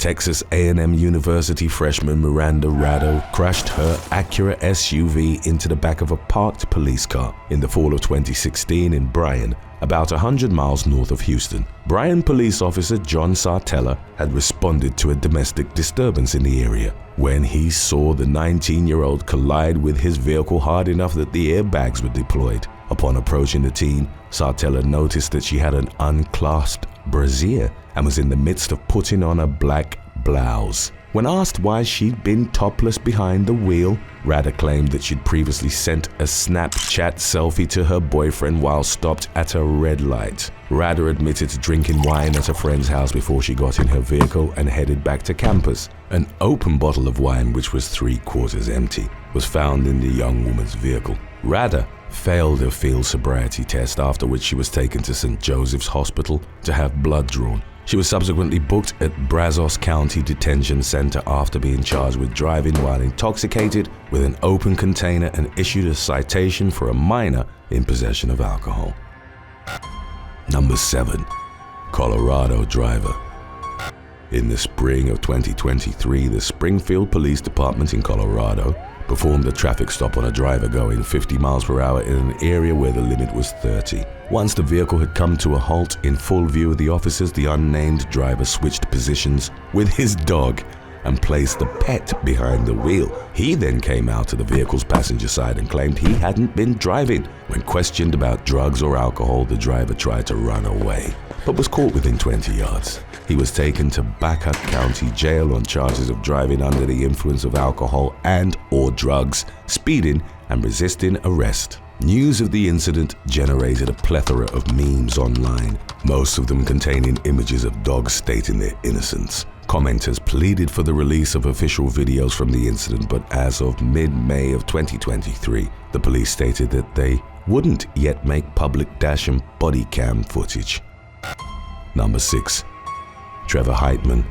Texas A&M University freshman Miranda Radder crashed her Acura SUV into the back of a parked police car in the fall of 2016 in Bryan, about 100 miles north of Houston. Bryan police officer John Sartella had responded to a domestic disturbance in the area when he saw the 19-year-old collide with his vehicle hard enough that the airbags were deployed. Upon approaching the teen, Sartella noticed that she had an unclasped brassiere and was in the midst of putting on a black blouse. When asked why she'd been topless behind the wheel, Radder claimed that she'd previously sent a Snapchat selfie to her boyfriend while stopped at a red light. Radder admitted to drinking wine at a friend's house before she got in her vehicle and headed back to campus. An open bottle of wine, which was 3/4 empty, was found in the young woman's vehicle. Radder failed a field sobriety test, after which she was taken to St. Joseph's Hospital to have blood drawn. She was subsequently booked at Brazos County Detention Center after being charged with driving while intoxicated with an open container and issued a citation for a minor in possession of alcohol. Number 7. Colorado driver. In the spring of 2023, the Springfield Police Department in Colorado performed a traffic stop on a driver going 50 miles per hour in an area where the limit was 30. Once the vehicle had come to a halt in full view of the officers, the unnamed driver switched positions with his dog and placed the pet behind the wheel. He then came out to the vehicle's passenger side and claimed he hadn't been driving. When questioned about drugs or alcohol, the driver tried to run away, but was caught within 20 yards. He was taken to Baca County Jail on charges of driving under the influence of alcohol and/or drugs, speeding, and resisting arrest. News of the incident generated a plethora of memes online, most of them containing images of dogs stating their innocence. Commenters pleaded for the release of official videos from the incident, but as of mid-May of 2023, the police stated that they wouldn't yet make public dash and body cam footage. Number 6. Trevor Heitman.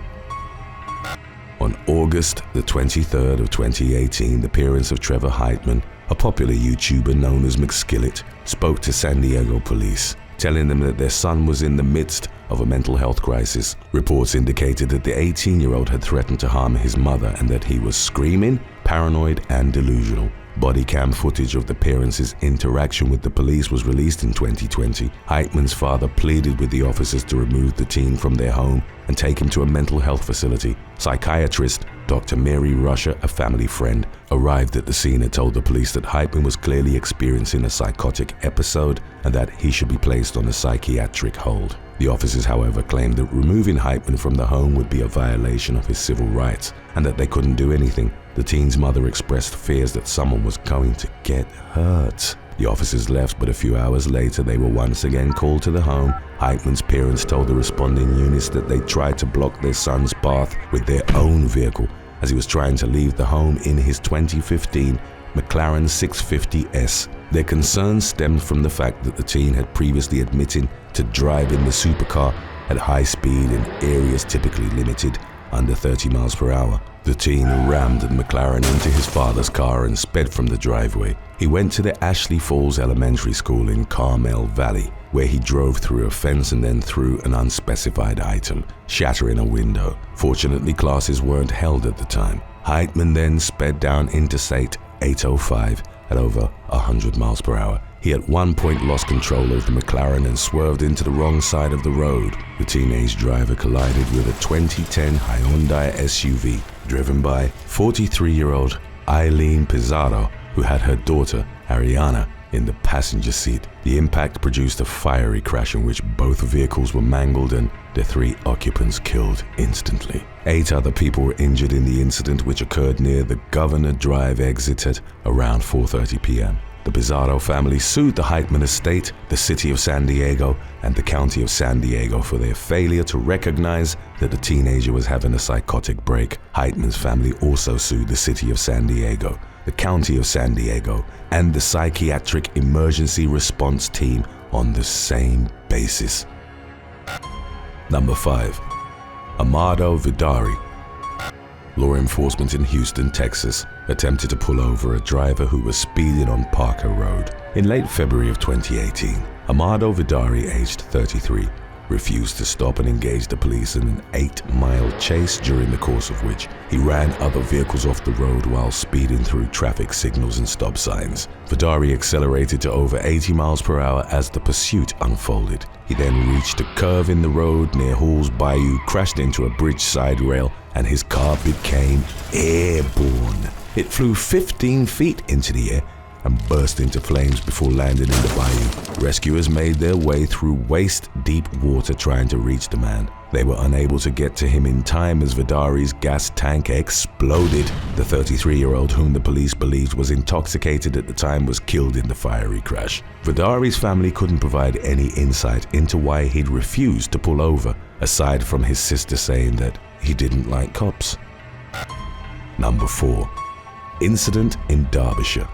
On August the 23rd of 2018, the parents of Trevor Heitman, a popular YouTuber known as McSkillet, spoke to San Diego police, telling them that their son was in the midst of a mental health crisis. Reports indicated that the 18-year-old had threatened to harm his mother and that he was screaming, paranoid, and delusional. Body cam footage of the parents' interaction with the police was released in 2020. Heitman's father pleaded with the officers to remove the teen from their home and take him to a mental health facility. Psychiatrist Dr. Mary Rusher, a family friend, arrived at the scene and told the police that Heitman was clearly experiencing a psychotic episode and that he should be placed on a psychiatric hold. The officers, however, claimed that removing Heitman from the home would be a violation of his civil rights and that they couldn't do anything. The teen's mother expressed fears that someone was going to get hurt. The officers left, but a few hours later they were once again called to the home. Heitman's parents told the responding units that they tried to block their son's path with their own vehicle as he was trying to leave the home in his 2015 McLaren 650S. Their concerns stemmed from the fact that the teen had previously admitted to driving the supercar at high speed in areas typically limited under 30 miles per hour. The teen rammed the McLaren into his father's car and sped from the driveway. He went to the Ashley Falls Elementary School in Carmel Valley, where he drove through a fence and then through an unspecified item, shattering a window. Fortunately, classes weren't held at the time. Heitman then sped down Interstate 805 at over 100 miles per hour. He at one point lost control of the McLaren and swerved into the wrong side of the road. The teenage driver collided with a 2010 Hyundai SUV driven by 43-year-old Eileen Pizarro, who had her daughter, Ariana, in the passenger seat. The impact produced a fiery crash in which both vehicles were mangled and the 3 occupants killed instantly. 8 other people were injured in the incident, which occurred near the Governor Drive exit at around 4:30 p.m. The Pizarro family sued the Heitman estate, the city of San Diego, and the county of San Diego for their failure to recognize that the teenager was having a psychotic break. Heitman's family also sued the city of San Diego, the county of San Diego, and the psychiatric emergency response team on the same basis. Number 5. Amado Vidari. Law enforcement in Houston, Texas, attempted to pull over a driver who was speeding on Parker Road. In late February of 2018, Amado Vidari, aged 33, refused to stop and engage the police in an 8-mile chase, during the course of which he ran other vehicles off the road while speeding through traffic signals and stop signs. Vidari accelerated to over 80 miles per hour as the pursuit unfolded. He then reached a curve in the road near Hall's Bayou, crashed into a bridge side rail, and his car became airborne. It flew 15 feet into the air and burst into flames before landing in the bayou. Rescuers made their way through waist-deep water trying to reach the man. They were unable to get to him in time as Vidari's gas tank exploded. The 33-year-old, whom the police believed was intoxicated at the time, was killed in the fiery crash. Vidari's family couldn't provide any insight into why he'd refused to pull over, aside from his sister saying that he didn't like cops. Number 4. Incident in Derbyshire.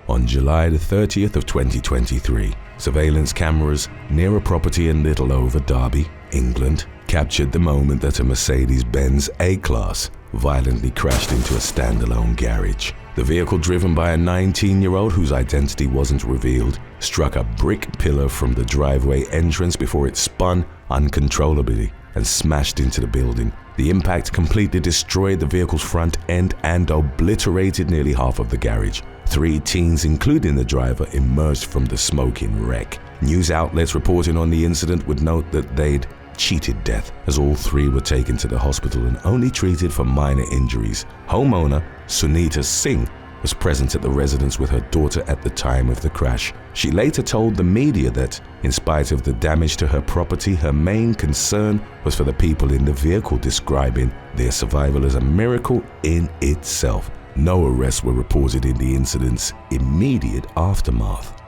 On July the 30th of 2023, surveillance cameras near a property in Littleover, Derby, England, captured the moment that a Mercedes-Benz A-Class violently crashed into a standalone garage. The vehicle, driven by a 19-year-old whose identity wasn't revealed, struck a brick pillar from the driveway entrance before it spun uncontrollably and smashed into the building. The impact completely destroyed the vehicle's front end and obliterated nearly half of the garage. 3 teens, including the driver, emerged from the smoking wreck. News outlets reporting on the incident would note that they'd cheated death, as all 3 were taken to the hospital and only treated for minor injuries. Homeowner Sunita Singh was present at the residence with her daughter at the time of the crash. She later told the media that, in spite of the damage to her property, her main concern was for the people in the vehicle, describing their survival as a miracle in itself. No arrests were reported in the incident's immediate aftermath.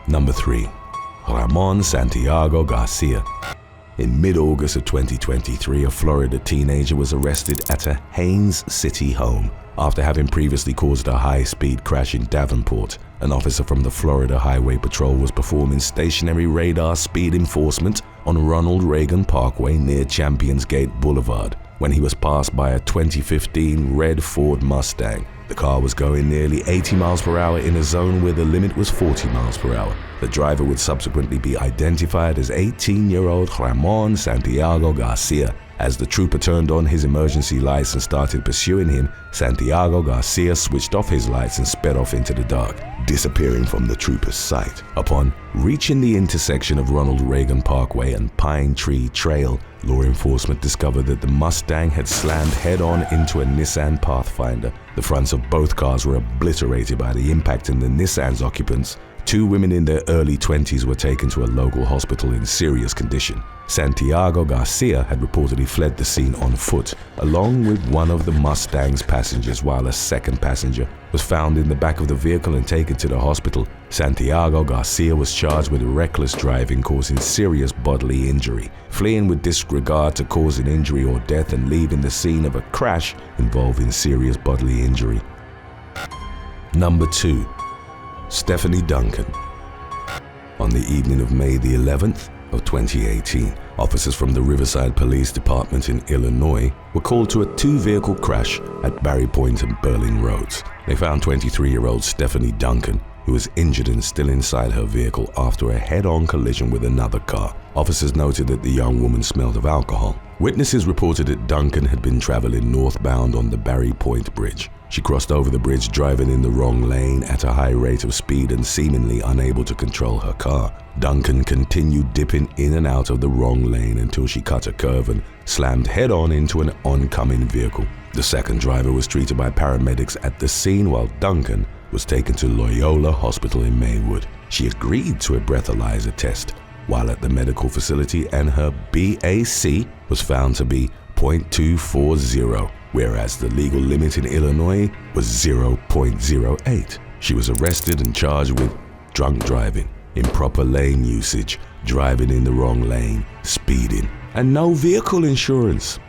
Number 3. Ramon Santiago Garcia. In mid-August of 2023, a Florida teenager was arrested at a Haines City home after having previously caused a high-speed crash in Davenport. An officer from the Florida Highway Patrol was performing stationary radar speed enforcement on Ronald Reagan Parkway near Champions Gate Boulevard when he was passed by a 2015 red Ford Mustang. The car was going nearly 80 miles per hour in a zone where the limit was 40 miles per hour. The driver would subsequently be identified as 18-year-old Ramon Santiago Garcia. As the trooper turned on his emergency lights and started pursuing him, Santiago Garcia switched off his lights and sped off into the dark, disappearing from the trooper's sight. Upon reaching the intersection of Ronald Reagan Parkway and Pine Tree Trail, law enforcement discovered that the Mustang had slammed head-on into a Nissan Pathfinder. The fronts of both cars were obliterated by the impact, and the Nissan's occupants, 2 women in their early 20s, were taken to a local hospital in serious condition. Santiago Garcia had reportedly fled the scene on foot, along with one of the Mustang's passengers, while a second passenger was found in the back of the vehicle and taken to the hospital. Santiago Garcia was charged with reckless driving causing serious bodily injury, fleeing with disregard to causing injury or death, and leaving the scene of a crash involving serious bodily injury. Number 2. Stephanie Duncan. On the evening of May the 11th of 2018, officers from the Riverside Police Department in Illinois were called to a 2-vehicle crash at Barry Point and Berlin Roads. They found 23-year-old Stephanie Duncan, who was injured and still inside her vehicle after a head-on collision with another car. Officers noted that the young woman smelled of alcohol. Witnesses reported that Duncan had been traveling northbound on the Barry Point Bridge. She crossed over the bridge, driving in the wrong lane at a high rate of speed and seemingly unable to control her car. Duncan continued dipping in and out of the wrong lane until she cut a curve and slammed head-on into an oncoming vehicle. The second driver was treated by paramedics at the scene, while Duncan was taken to Loyola Hospital in Maywood. She agreed to a breathalyzer test while at the medical facility, and her BAC was found to be 0.240, whereas the legal limit in Illinois was 0.08. She was arrested and charged with drunk driving, improper lane usage, driving in the wrong lane, speeding, and no vehicle insurance.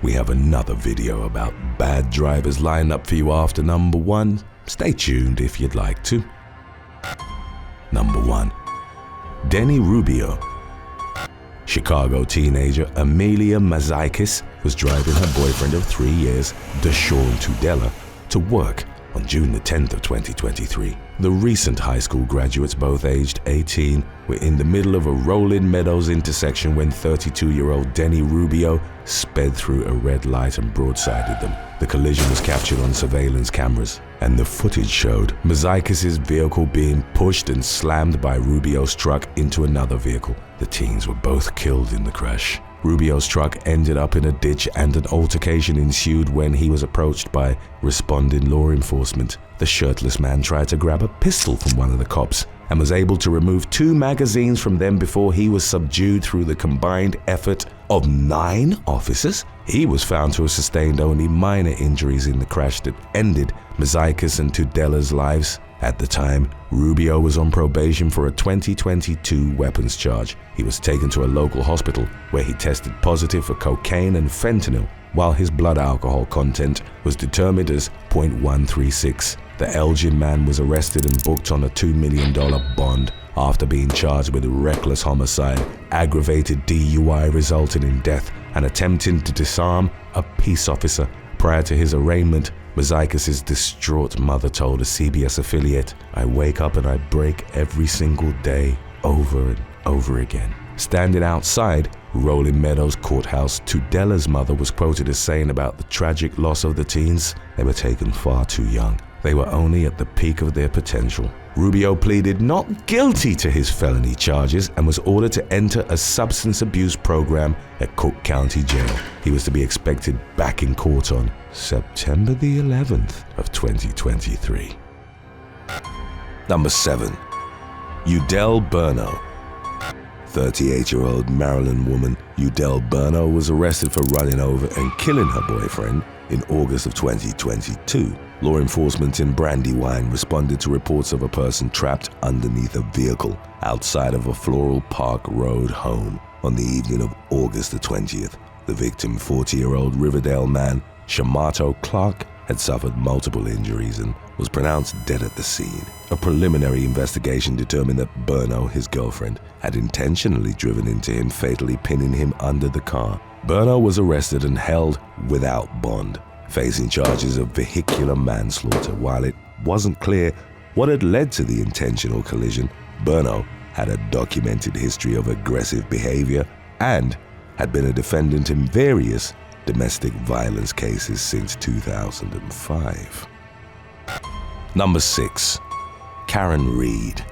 We have another video about bad drivers lined up for you after number 1. Stay tuned if you'd like to. Number 1. Denny Rubio. Chicago teenager Amelia Mazaikis was driving her boyfriend of 3 years, Deshaun Tudela, to work on June the 10th of 2023. The recent high school graduates, both aged 18, were in the middle of a Rolling Meadows intersection when 32-year-old Denny Rubio sped through a red light and broadsided them. The collision was captured on surveillance cameras, and the footage showed Mazeikis' vehicle being pushed and slammed by Rubio's truck into another vehicle. The teens were both killed in the crash. Rubio's truck ended up in a ditch and an altercation ensued when he was approached by responding law enforcement. The shirtless man tried to grab a pistol from one of the cops and was able to remove 2 magazines from them before he was subdued through the combined effort of 9 officers. He was found to have sustained only minor injuries in the crash that ended Mazeikis and Tudela's lives. At the time, Rubio was on probation for a 2022 weapons charge. He was taken to a local hospital where he tested positive for cocaine and fentanyl, while his blood alcohol content was determined as 0.136. The Elgin man was arrested and booked on a $2 million bond after being charged with reckless homicide, aggravated DUI resulting in death, and attempting to disarm a peace officer. Prior to his arraignment, Mazeikis' distraught mother told a CBS affiliate, "I wake up and I break every single day over and over again." Standing outside Rolling Meadows Courthouse, Tudela's mother was quoted as saying about the tragic loss of the teens, "They were taken far too young. They were only at the peak of their potential." Rubio pleaded not guilty to his felony charges and was ordered to enter a substance abuse program at Cook County Jail. He was to be expected back in court on September the 11th of 2023. Number 7. Udell Burner. 38-year-old Maryland woman Udell Burner was arrested for running over and killing her boyfriend in August of 2022. Law enforcement in Brandywine responded to reports of a person trapped underneath a vehicle outside of a Floral Park Road home on the evening of August the 20th. The victim, 40-year-old Riverdale man Shamato Clark, had suffered multiple injuries and was pronounced dead at the scene. A preliminary investigation determined that Burno, his girlfriend, had intentionally driven into him, fatally pinning him under the car. Burno was arrested and held without bond, facing charges of vehicular manslaughter. While it wasn't clear what had led to the intentional collision, Burno had a documented history of aggressive behavior and had been a defendant in various domestic violence cases since 2005. Number 6. Karen Reed.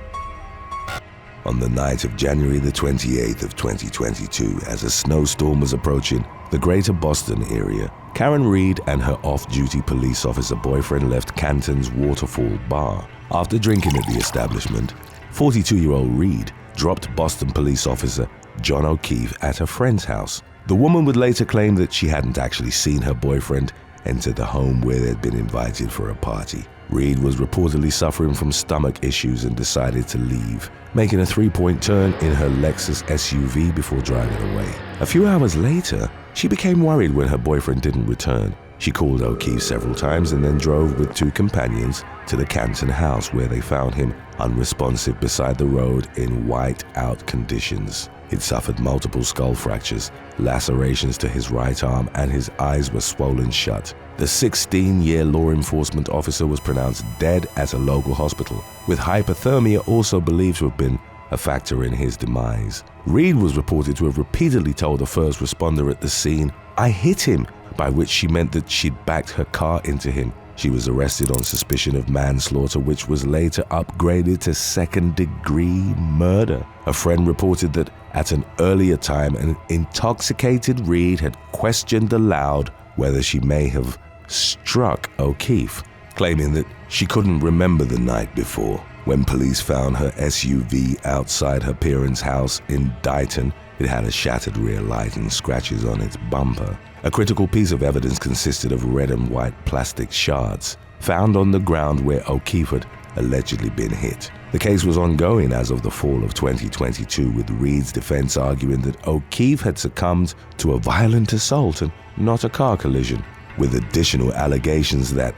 On the night of January the 28th of 2022, as a snowstorm was approaching the greater Boston area, Karen Reed and her off-duty police officer boyfriend left Canton's Waterfall Bar. After drinking at the establishment, 42-year-old Reed dropped Boston police officer John O'Keefe at her friend's house. The woman would later claim that she hadn't actually seen her boyfriend enter the home where they'd been invited for a party. Reed was reportedly suffering from stomach issues and decided to leave, making a 3-point turn in her Lexus SUV before driving away. A few hours later, she became worried when her boyfriend didn't return. She called O'Keefe several times and then drove with 2 companions to the Canton house, where they found him unresponsive beside the road in white-out conditions. He'd suffered multiple skull fractures, lacerations to his right arm, and his eyes were swollen shut. The 16-year law enforcement officer was pronounced dead at a local hospital, with hypothermia also believed to have been a factor in his demise. Reed was reported to have repeatedly told the first responder at the scene, "I hit him," by which she meant that she'd backed her car into him. She was arrested on suspicion of manslaughter, which was later upgraded to second-degree murder. A friend reported that at an earlier time, an intoxicated Reed had questioned aloud whether she may have struck O'Keefe, claiming that she couldn't remember the night before. When police found her SUV outside her parents' house in Dighton, it had a shattered rear light and scratches on its bumper. A critical piece of evidence consisted of red and white plastic shards found on the ground where O'Keefe had allegedly been hit. The case was ongoing as of the fall of 2022, with Reed's defense arguing that O'Keefe had succumbed to a violent assault and not a car collision, with additional allegations that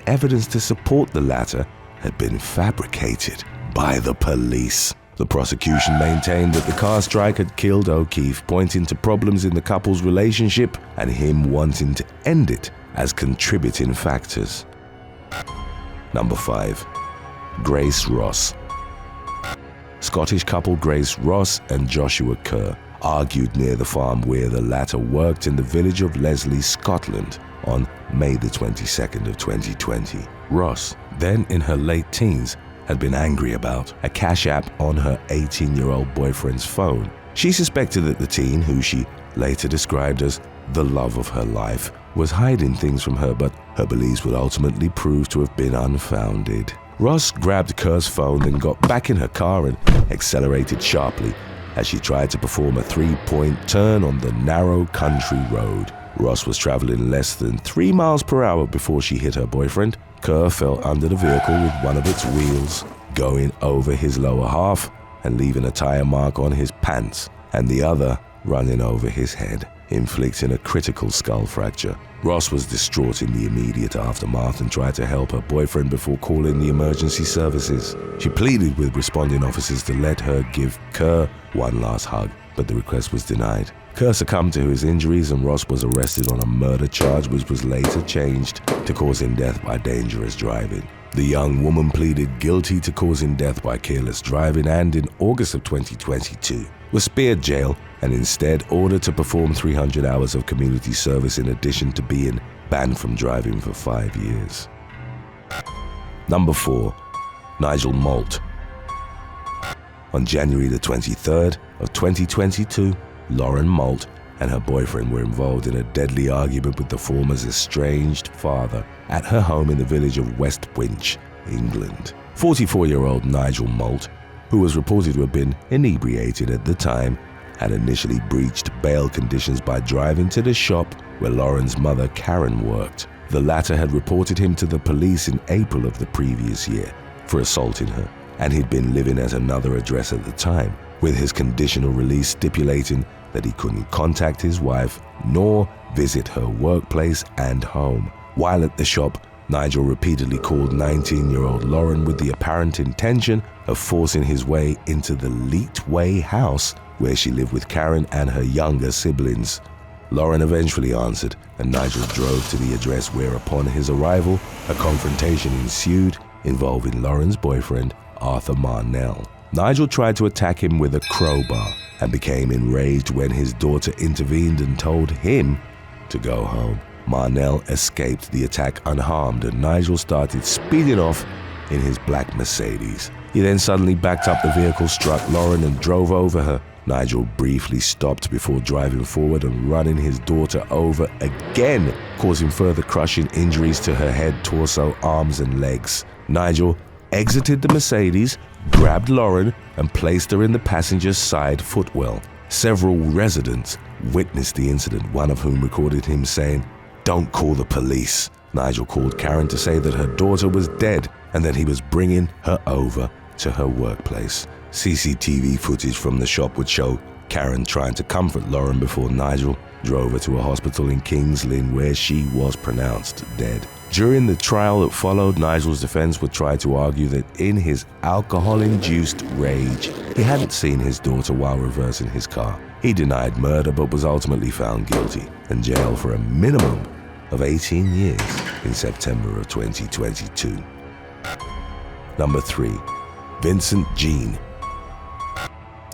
evidence to support the latter had been fabricated by the police. The prosecution maintained that the car strike had killed O'Keefe, pointing to problems in the couple's relationship and him wanting to end it as contributing factors. Number 5. Grace Ross. Scottish couple Grace Ross and Joshua Kerr argued near the farm where the latter worked in the village of Leslie, Scotland, on May the 22nd of 2020. Ross, then in her late teens, had been angry about a cash app on her 18-year-old boyfriend's phone. She suspected that the teen, who she later described as the love of her life, was hiding things from her, but her beliefs would ultimately prove to have been unfounded. Ross grabbed Kerr's phone, then got back in her car and accelerated sharply as she tried to perform a 3-point turn on the narrow country road. Ross was traveling less than 3 miles per hour before she hit her boyfriend. Kerr fell under the vehicle with one of its wheels going over his lower half and leaving a tire mark on his pants, and the other running over his head, inflicting a critical skull fracture. Ross was distraught in the immediate aftermath and tried to help her boyfriend before calling the emergency services. She pleaded with responding officers to let her give Kerr one last hug, but the request was denied. Kerr succumbed to his injuries and Ross was arrested on a murder charge, which was later changed to causing death by dangerous driving. The young woman pleaded guilty to causing death by careless driving and, in August of 2022, was spared jail and instead ordered to perform 300 hours of community service in addition to being banned from driving for 5 years. Number 4. Nigel Malt. On January the 23rd of 2022, Lauren Malt and her boyfriend were involved in a deadly argument with the former's estranged father at her home in the village of West Winch, England. 44-year-old Nigel Malt, who was reported to have been inebriated at the time, had initially breached bail conditions by driving to the shop where Lauren's mother Karen worked. The latter had reported him to the police in April of the previous year for assaulting her, and he'd been living at another address at the time, with his conditional release stipulating that he couldn't contact his wife nor visit her workplace and home. While at the shop, Nigel repeatedly called 19-year-old Lauren with the apparent intention of forcing his way into the Ridgeway house where she lived with Karen and her younger siblings. Lauren eventually answered, and Nigel drove to the address where, upon his arrival, a confrontation ensued involving Lauren's boyfriend, Arthur Marnell. Nigel tried to attack him with a crowbar and became enraged when his daughter intervened and told him to go home. Marnell escaped the attack unharmed and Nigel started speeding off in his black Mercedes. He then suddenly backed up the vehicle, struck Lauren and drove over her. Nigel briefly stopped before driving forward and running his daughter over again, causing further crushing injuries to her head, torso, arms and legs. Nigel exited the Mercedes, grabbed Lauren and placed her in the passenger's side footwell. Several residents witnessed the incident, one of whom recorded him saying, "Don't call the police." Nigel called Karen to say that her daughter was dead and that he was bringing her over to her workplace. CCTV footage from the shop would show Karen trying to comfort Lauren before Nigel drove her to a hospital in Kings Lynn where she was pronounced dead. During the trial that followed, Nigel's defense would try to argue that in his alcohol-induced rage, he hadn't seen his daughter while reversing his car. He denied murder but was ultimately found guilty and jailed for a minimum of 18 years in September of 2022. Number 3. Vincent Jean.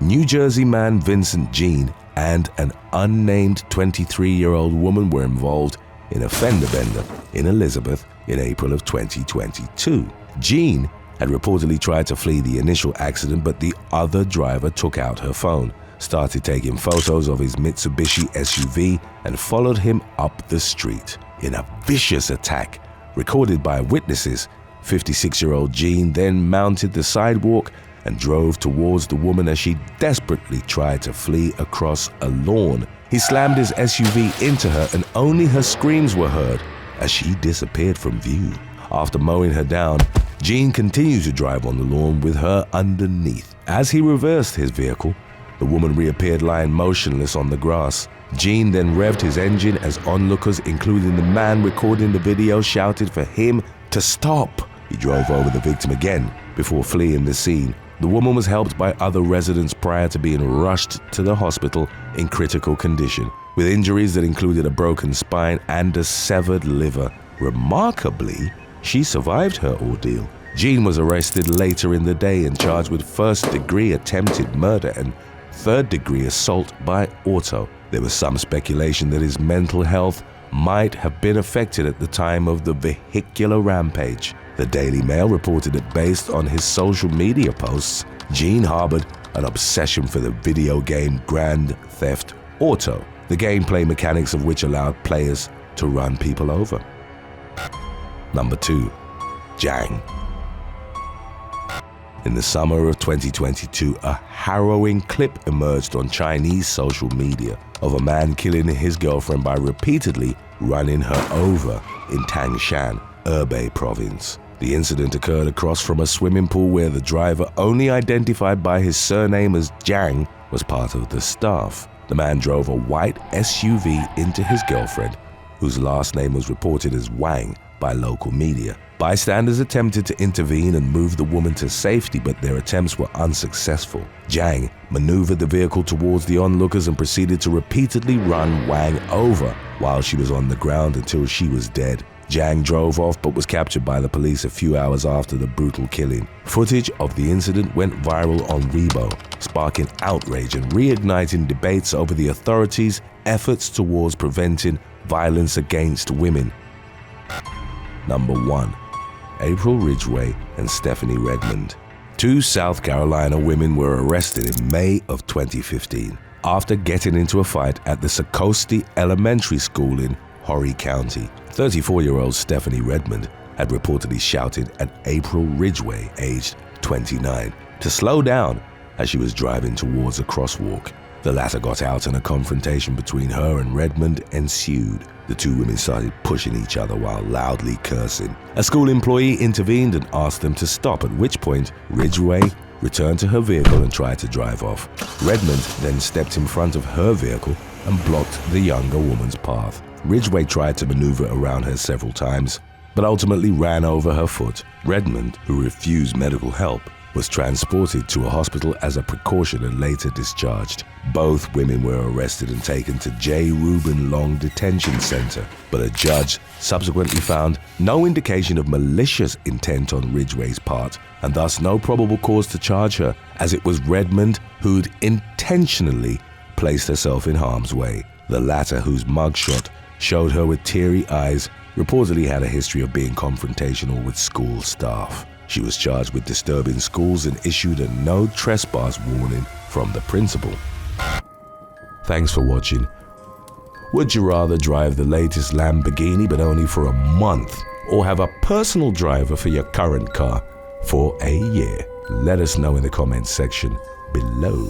New Jersey man Vincent Jean and an unnamed 23-year-old woman were involved in a fender bender in Elizabeth in April of 2022. Jean had reportedly tried to flee the initial accident, but the other driver took out her phone, started taking photos of his Mitsubishi SUV, and followed him up the street. In a vicious attack recorded by witnesses, 56-year-old Jean then mounted the sidewalk and drove towards the woman as she desperately tried to flee across a lawn. He slammed his SUV into her and only her screams were heard as she disappeared from view. After mowing her down, Jean continued to drive on the lawn with her underneath. As he reversed his vehicle, the woman reappeared lying motionless on the grass. Jean then revved his engine as onlookers, including the man recording the video, shouted for him to stop. He drove over the victim again before fleeing the scene. The woman was helped by other residents prior to being rushed to the hospital in critical condition, with injuries that included a broken spine and a severed liver. Remarkably, she survived her ordeal. Jean was arrested later in the day and charged with first-degree attempted murder and third-degree assault by auto. There was some speculation that his mental health might have been affected at the time of the vehicular rampage. The Daily Mail reported that based on his social media posts, Jean harbored an obsession for the video game Grand Theft Auto, the gameplay mechanics of which allowed players to run people over. Number 2. Jang. In the summer of 2022, a harrowing clip emerged on Chinese social media of a man killing his girlfriend by repeatedly running her over in Tangshan, Hebei province. The incident occurred across from a swimming pool where the driver, only identified by his surname as Jang, was part of the staff. The man drove a white SUV into his girlfriend, whose last name was reported as Wang by local media. Bystanders attempted to intervene and move the woman to safety, but their attempts were unsuccessful. Jang maneuvered the vehicle towards the onlookers and proceeded to repeatedly run Wang over while she was on the ground until she was dead. Jang drove off but was captured by the police a few hours after the brutal killing. Footage of the incident went viral on Rubio, sparking outrage and reigniting debates over the authorities' efforts towards preventing violence against women. Number 1. April Ridgeway and Stephanie Redmond. 2 South Carolina women were arrested in May of 2015 after getting into a fight at the Sakosti Elementary School in Horry County. 34-year-old Stephanie Redmond had reportedly shouted at April Ridgeway, aged 29, to slow down as she was driving towards a crosswalk. The latter got out and a confrontation between her and Redmond ensued. The 2 women started pushing each other while loudly cursing. A school employee intervened and asked them to stop, at which point Ridgeway returned to her vehicle and tried to drive off. Redmond then stepped in front of her vehicle and blocked the younger woman's path. Ridgeway tried to maneuver around her several times, but ultimately ran over her foot. Redmond, who refused medical help, was transported to a hospital as a precaution and later discharged. Both women were arrested and taken to J. Reuben Long Detention Center, but a judge subsequently found no indication of malicious intent on Ridgeway's part, and thus no probable cause to charge her, as it was Redmond who'd intentionally placed herself in harm's way. The latter, whose mugshot showed her with teary eyes, reportedly had a history of being confrontational with school staff. She was charged with disturbing schools and issued a no trespass warning from the principal. Thanks for watching. Would you rather drive the latest Lamborghini but only for a month, or have a personal driver for your current car for a year? Let us know in the comments section below.